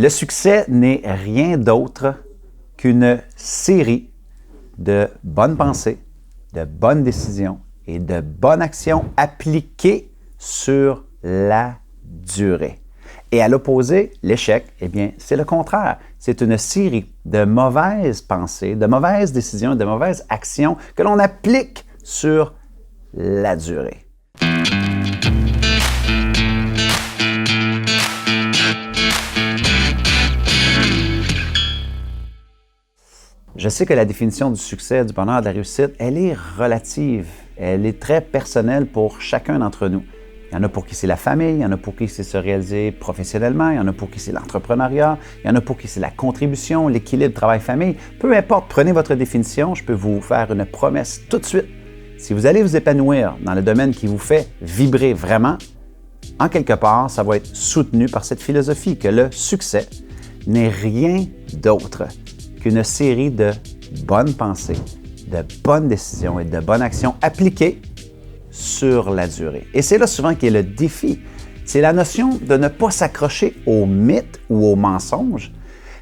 Le succès n'est rien d'autre qu'une série de bonnes pensées, de bonnes décisions et de bonnes actions appliquées sur la durée. Et à l'opposé, l'échec, eh bien, c'est le contraire. C'est une série de mauvaises pensées, de mauvaises décisions, de mauvaises actions que l'on applique sur la durée. Je sais que la définition du succès, du bonheur, de la réussite, elle est relative. Elle est très personnelle pour chacun d'entre nous. Il y en a pour qui c'est la famille, il y en a pour qui c'est se réaliser professionnellement, il y en a pour qui c'est l'entrepreneuriat, il y en a pour qui c'est la contribution, l'équilibre travail-famille. Peu importe, prenez votre définition, je peux vous faire une promesse tout de suite. Si vous allez vous épanouir dans le domaine qui vous fait vibrer vraiment, en quelque part, ça va être soutenu par cette philosophie que le succès n'est rien d'autre qu'une série de bonnes pensées, de bonnes décisions et de bonnes actions appliquées sur la durée. Et c'est là souvent qu'est le défi. C'est la notion de ne pas s'accrocher aux mythes ou aux mensonges,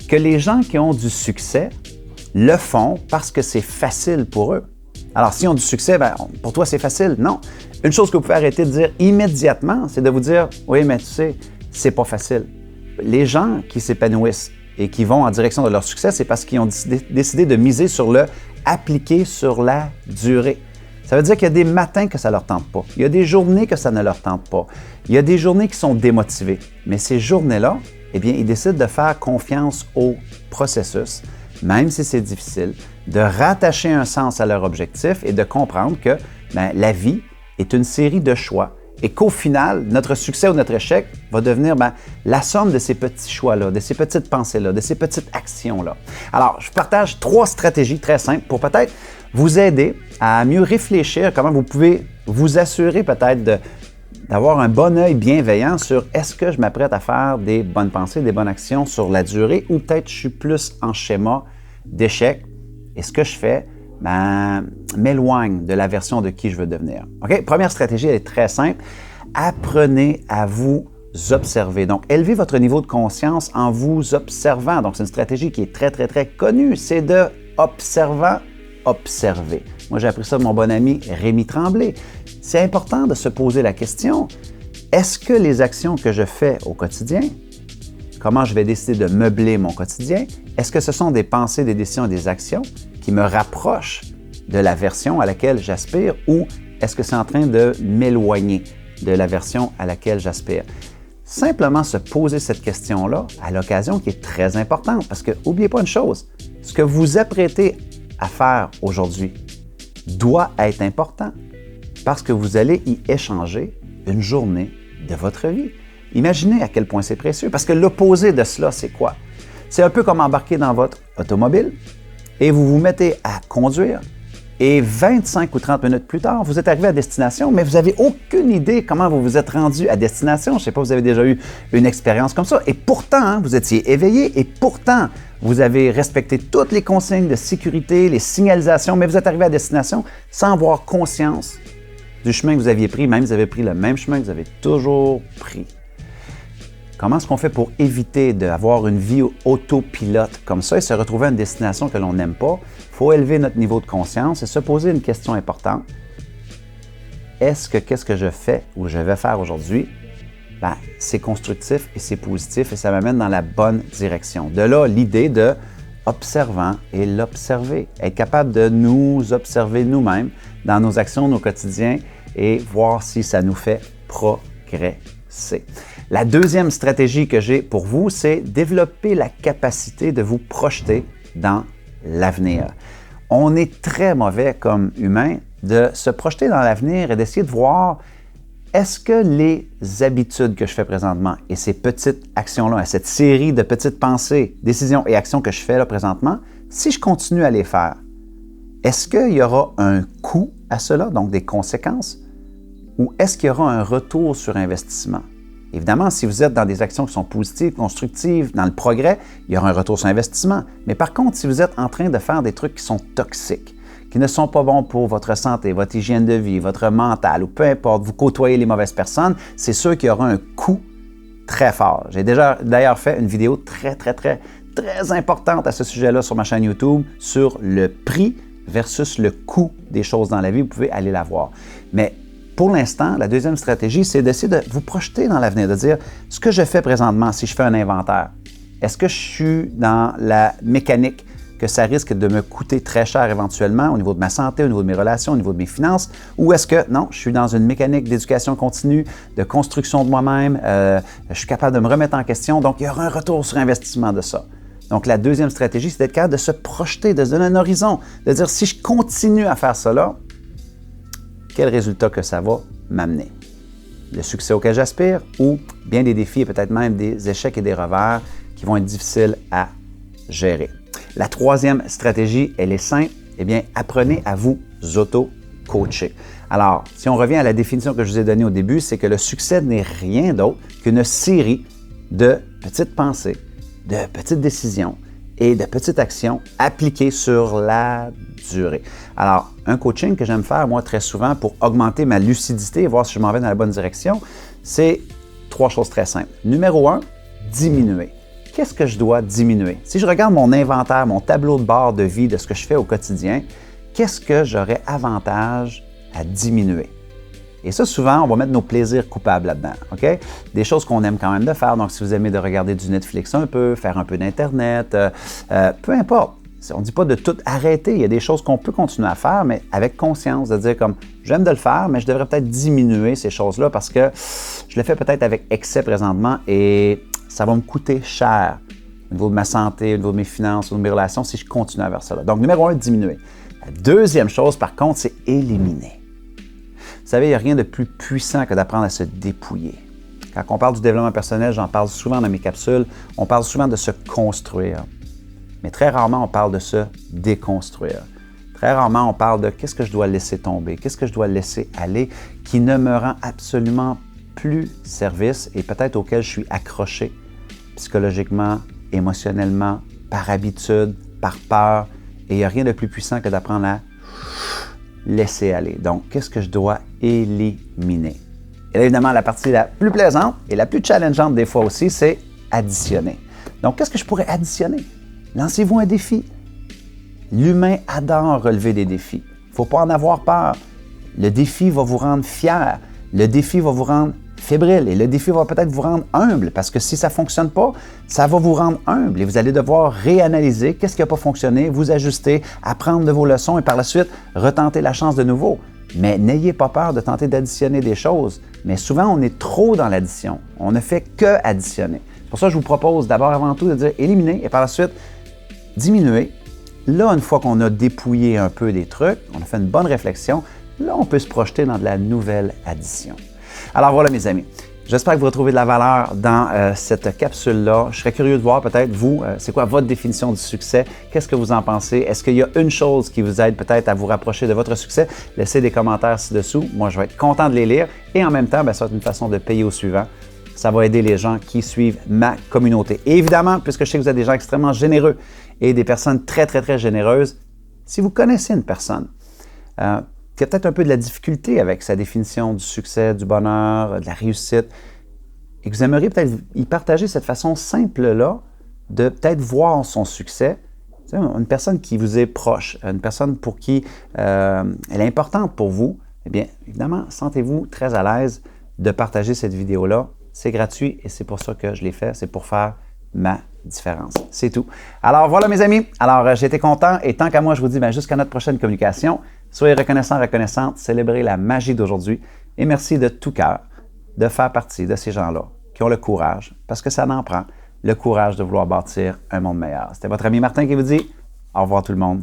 que les gens qui ont du succès le font parce que c'est facile pour eux. Alors, s'ils ont du succès, pour toi, c'est facile. Non. Une chose que vous pouvez arrêter de dire immédiatement, c'est de vous dire « Oui, mais tu sais, c'est pas facile. » Les gens qui s'épanouissent et qui vont en direction de leur succès, c'est parce qu'ils ont décidé de miser sur le appliquer sur la durée. Ça veut dire qu'il y a des matins que ça ne leur tente pas. Il y a des journées que ça ne leur tente pas. Il y a des journées qui sont démotivées. Mais ces journées-là, eh bien, ils décident de faire confiance au processus, même si c'est difficile, de rattacher un sens à leur objectif et de comprendre que la vie est une série de choix et qu'au final, notre succès ou notre échec va devenir la somme de ces petits choix-là, de ces petites pensées-là, de ces petites actions-là. Alors, je partage 3 stratégies très simples pour peut-être vous aider à mieux réfléchir comment vous pouvez vous assurer peut-être d'avoir un bon œil bienveillant sur est-ce que je m'apprête à faire des bonnes pensées, des bonnes actions sur la durée ou peut-être je suis plus en schéma d'échec et ce que je fais m'éloigne de la version de qui je veux devenir. OK? Première stratégie, elle est très simple. Apprenez à vous observer. Donc, élevez votre niveau de conscience en vous observant. Donc, c'est une stratégie qui est très, très, très connue. C'est de observant, observer. Moi, j'ai appris ça de mon bon ami Rémi Tremblay. C'est important de se poser la question, est-ce que les actions que je fais au quotidien, comment je vais décider de meubler mon quotidien, est-ce que ce sont des pensées, des décisions et des actions qui me rapprochent de la version à laquelle j'aspire ou est-ce que c'est en train de m'éloigner de la version à laquelle j'aspire? Simplement se poser cette question-là à l'occasion qui est très importante parce que n'oubliez pas une chose, ce que vous apprêtez à faire aujourd'hui doit être important parce que vous allez y échanger une journée de votre vie. Imaginez à quel point c'est précieux parce que l'opposé de cela, c'est quoi? C'est un peu comme embarquer dans votre automobile et vous vous mettez à conduire et 25 ou 30 minutes plus tard, vous êtes arrivé à destination, mais vous n'avez aucune idée comment vous vous êtes rendu à destination. Je ne sais pas, vous avez déjà eu une expérience comme ça. Et pourtant, vous étiez éveillé et pourtant, vous avez respecté toutes les consignes de sécurité, les signalisations, mais vous êtes arrivé à destination sans avoir conscience du chemin que vous aviez pris. Même vous avez pris le même chemin que vous avez toujours pris. Comment est-ce qu'on fait pour éviter d'avoir une vie autopilote comme ça et se retrouver à une destination que l'on n'aime pas? Il faut élever notre niveau de conscience et se poser une question importante. Qu'est-ce que je fais ou je vais faire aujourd'hui? C'est constructif et c'est positif et ça m'amène dans la bonne direction. De là, l'idée de observant et l'observer. Être capable de nous observer nous-mêmes dans nos actions, nos quotidiens et voir si ça nous fait progresser. La deuxième stratégie que j'ai pour vous, c'est développer la capacité de vous projeter dans l'avenir. On est très mauvais comme humains de se projeter dans l'avenir et d'essayer de voir est-ce que les habitudes que je fais présentement et ces petites actions-là, cette série de petites pensées, décisions et actions que je fais là présentement, si je continue à les faire, est-ce qu'il y aura un coût à cela, donc des conséquences, ou est-ce qu'il y aura un retour sur investissement? Évidemment, si vous êtes dans des actions qui sont positives, constructives, dans le progrès, il y aura un retour sur investissement. Mais par contre, si vous êtes en train de faire des trucs qui sont toxiques, qui ne sont pas bons pour votre santé, votre hygiène de vie, votre mental ou peu importe, vous côtoyez les mauvaises personnes, c'est sûr qu'il y aura un coût très fort. J'ai déjà d'ailleurs fait une vidéo très importante à ce sujet-là sur ma chaîne YouTube sur le prix versus le coût des choses dans la vie. Vous pouvez aller la voir. Mais pour l'instant, la deuxième stratégie, c'est d'essayer de vous projeter dans l'avenir, de dire ce que je fais présentement si je fais un inventaire. Est-ce que je suis dans la mécanique que ça risque de me coûter très cher éventuellement au niveau de ma santé, au niveau de mes relations, au niveau de mes finances, ou est-ce que non, je suis dans une mécanique d'éducation continue, de construction de moi-même, je suis capable de me remettre en question, donc il y aura un retour sur investissement de ça. Donc la deuxième stratégie, c'est d'être capable de se projeter, de se donner un horizon, de dire si je continue à faire cela, quel résultat que ça va m'amener? Le succès auquel j'aspire ou bien des défis et peut-être même des échecs et des revers qui vont être difficiles à gérer. La troisième stratégie, elle est simple. Eh bien, apprenez à vous auto-coacher. Alors, si on revient à la définition que je vous ai donnée au début, c'est que le succès n'est rien d'autre qu'une série de petites pensées, de petites décisions et de petites actions appliquées sur la durée. Alors, un coaching que j'aime faire, moi, très souvent, pour augmenter ma lucidité et voir si je m'en vais dans la bonne direction, c'est 3 choses très simples. Numéro 1, diminuer. Qu'est-ce que je dois diminuer? Si je regarde mon inventaire, mon tableau de bord de vie de ce que je fais au quotidien, qu'est-ce que j'aurais avantage à diminuer? Et ça, souvent, on va mettre nos plaisirs coupables là-dedans, OK? Des choses qu'on aime quand même de faire. Donc, si vous aimez de regarder du Netflix un peu, faire un peu d'Internet, peu importe. On ne dit pas de tout arrêter. Il y a des choses qu'on peut continuer à faire, mais avec conscience, de dire comme, j'aime de le faire, mais je devrais peut-être diminuer ces choses-là parce que je le fais peut-être avec excès présentement et ça va me coûter cher au niveau de ma santé, au niveau de mes finances, au niveau de mes relations si je continue à faire ça. Donc, numéro 1, diminuer. La deuxième chose, par contre, c'est éliminer. Vous savez, il n'y a rien de plus puissant que d'apprendre à se dépouiller. Quand on parle du développement personnel, j'en parle souvent dans mes capsules, on parle souvent de se construire. Mais très rarement, on parle de se déconstruire. Très rarement, on parle de qu'est-ce que je dois laisser tomber, qu'est-ce que je dois laisser aller qui ne me rend absolument plus service et peut-être auquel je suis accroché psychologiquement, émotionnellement, par habitude, par peur. Et il n'y a rien de plus puissant que d'apprendre à laisser aller. Donc, qu'est-ce que je dois éliminer? Et là, évidemment, la partie la plus plaisante et la plus challengeante des fois aussi, c'est additionner. Donc, qu'est-ce que je pourrais additionner? Lancez-vous un défi. L'humain adore relever des défis. Il ne faut pas en avoir peur. Le défi va vous rendre fier. Le défi va vous rendre fébrile et le défi va peut-être vous rendre humble parce que si ça ne fonctionne pas, ça va vous rendre humble et vous allez devoir réanalyser qu'est-ce qui n'a pas fonctionné, vous ajuster, apprendre de vos leçons et par la suite, retenter la chance de nouveau. Mais n'ayez pas peur de tenter d'additionner des choses. Mais souvent, on est trop dans l'addition. On ne fait que additionner. Pour ça, je vous propose d'abord avant tout de dire éliminer et par la suite, diminuer. Là, une fois qu'on a dépouillé un peu des trucs, on a fait une bonne réflexion, là, on peut se projeter dans de la nouvelle addition. Alors voilà, mes amis. J'espère que vous retrouvez de la valeur dans cette capsule-là. Je serais curieux de voir peut-être, vous, c'est quoi votre définition du succès? Qu'est-ce que vous en pensez? Est-ce qu'il y a une chose qui vous aide peut-être à vous rapprocher de votre succès? Laissez des commentaires ci-dessous. Moi, je vais être content de les lire. Et en même temps, ça va être une façon de payer au suivant. Ça va aider les gens qui suivent ma communauté. Et évidemment, puisque je sais que vous êtes des gens extrêmement généreux et des personnes très généreuses, si vous connaissez une personne qui a peut-être un peu de la difficulté avec sa définition du succès, du bonheur, de la réussite, et que vous aimeriez peut-être y partager cette façon simple-là de peut-être voir son succès, une personne qui vous est proche, une personne pour qui elle est importante pour vous, eh bien, évidemment, sentez-vous très à l'aise de partager cette vidéo-là. C'est gratuit et c'est pour ça que je l'ai fait, c'est pour faire ma différence. C'est tout. Alors voilà mes amis, alors j'ai été content et tant qu'à moi, je vous dis jusqu'à notre prochaine communication, soyez reconnaissants, reconnaissantes, célébrez la magie d'aujourd'hui et merci de tout cœur de faire partie de ces gens-là qui ont le courage, parce que ça en prend, le courage de vouloir bâtir un monde meilleur. C'était votre ami Martin qui vous dit au revoir tout le monde.